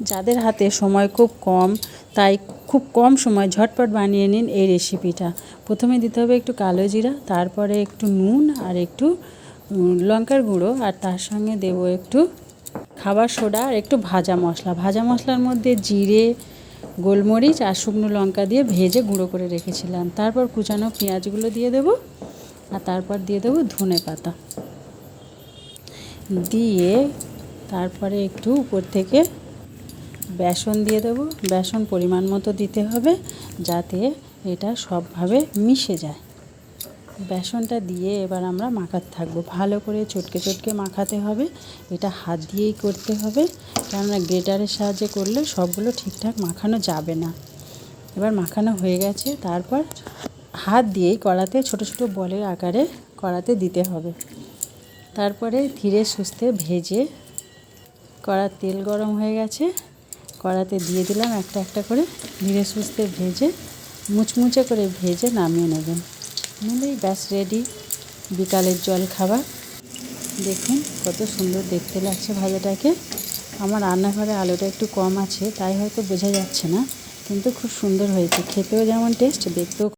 যাদের হাতে সময় খুব কম, তাই খুব কম সময় ঝটপট বানিয়ে নিন এই রেসিপিটা। প্রথমে দিতে হবে একটু কালো জিরা, তারপরে একটু নুন আর একটু লঙ্কার গুঁড়ো, আর তার সঙ্গে দেবো একটু খাবার সোডা আর একটু ভাজা মশলা। ভাজা মশলার মধ্যে জিরে, গোলমরিচ আর শুকনো লঙ্কা দিয়ে ভেজে গুঁড়ো করে রেখেছিলাম। তারপর কুচানো পেঁয়াজগুলো দিয়ে দেবো, আর তারপর দিয়ে দেবো ধনে পাতা দিয়ে, তারপরে একটু উপর থেকে বেসন দিয়ে দেবো। বেসন পরিমাণ মতো দিতে হবে, যাতে এটা সবভাবে মিশে যায়। বেসনটা দিয়ে এবার আমরা মাখাতে থাকবো, ভালো করে চটকে চটকে মাখাতে হবে। এটা হাত দিয়েই করতে হবে, কেননা গ্রেটারের সাহায্যে করলে সবগুলো ঠিকঠাক মাখানো যাবে না। এবার মাখানো হয়ে গেছে, তারপর হাত দিয়েই কড়াতে ছোট ছোট বলের আকারে কড়াতে দিতে হবে। তারপরে ধীরে সুস্থে ভেজে, কড়ার তেল গরম হয়ে গেছে, কড়াতে দিয়ে দিলাম একটা একটা করে। ধীরে সুস্থে ভেজে মুচমুচে করে ভেজে নামিয়ে নেবেন। নিলেই ব্যাস রেডি বিকালের জল খাবার। দেখুন কত সুন্দর দেখতে লাগছে ভাজাটাকে। আমার রান্নাঘরে আলোটা একটু কম আছে, তাই হয়তো বোঝা যাচ্ছে না, কিন্তু খুব সুন্দর হয়েছে। খেতেও যেমন টেস্ট, দেখতেও